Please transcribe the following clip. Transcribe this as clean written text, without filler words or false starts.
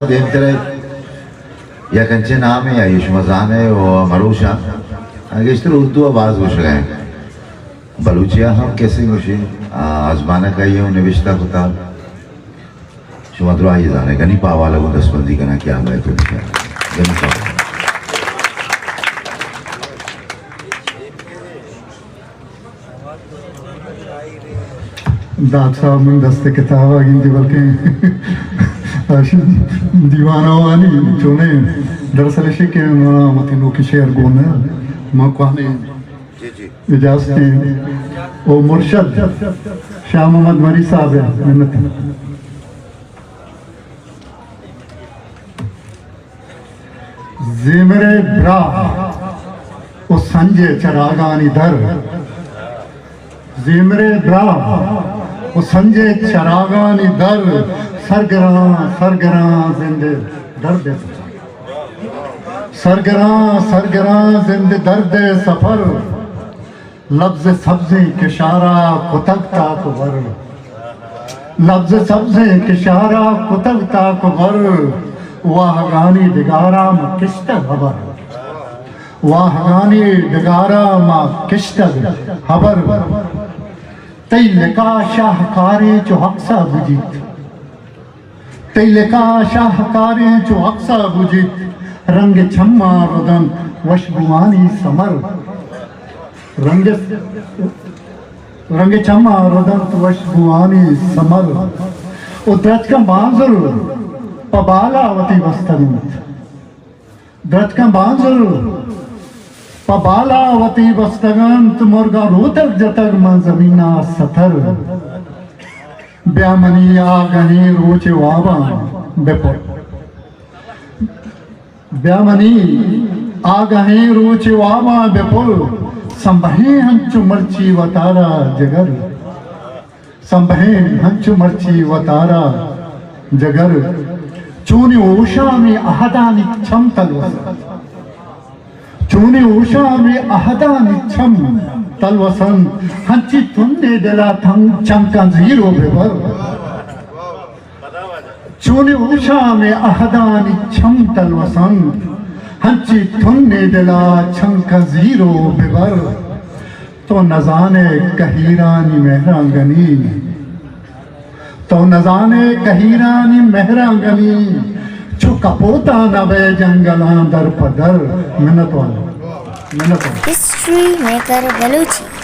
Dintre या कंचे नाम है या युष्मजान है वो मरूशा आगे इस तरह उर्दू आवाज़ हो गए बलूचिया हम कैसे मुझे आजमाना का ये उन्हें विश्ता होता शुमात्रो आइए जाने गनी पावा लगो दसबंदी करना क्या है तो क्या गनी पावा दाद साहब में दस्ते किताब आ गई बल्कि दीवाना वानी चुने दरअसल इसी के मतीनों की शेर गोने मौकाने इजाज़ते ओ मुर्शद शाह मोहम्मद मरी साहब है मिन्नत ज़ेमरे ब्रा ओ संजय चरागानी दर ज़ेमरे ब्रा ओ संजय चरागानी दर सरगरा जिंदे दर्द सरगरा जिंदे दर्द सफर लफ्ज सब्ज़े किशारा कुतकता कुबर लफ्ज सब्ज़े किशारा कुतकता कुबर वाह गानी दिगारा मा किश्त खबर वाह गानी दिगारा मा किश्त खबर तई लिका शाहकारी जो हक्सा बुजीत तैलका शाहकारी जो अक्सा बुझित रंग छम्मा रुदन वशबुआनी समर रंग छम्मा रुदन वशबुआनी समर उद्रत का मांजुर पबालावती वस्तगंत द्रत का मांजुर पबालावती वस्तगंत मुर्गा रोतक जतक मां जमीना सथर ब्यामनी आगही रोचे वाबा बेपर ब्यामनी आगही रोचे वाबा बेपर संभहे हंचु मर्ची वतारा जगर संभहे हंचु मर्ची वतारा जगर चूनी उषा में अहदानी छम तलवसन चूनी उषा में अहदानी छम तलवसन हंची तुन्ने दिला थंग चंका जीरो बेवर चूनी उषा में अहदानी छम तलवसन हंची तुन्ने दिला चंका जीरो बेवर तो नजाने कहीरानी मेहरांगनी तो नजाने कहीरानी मेहरांगनी चु कपोता नवे जंगलां दर पदर मिन्नत वाला History Maker Baluchi.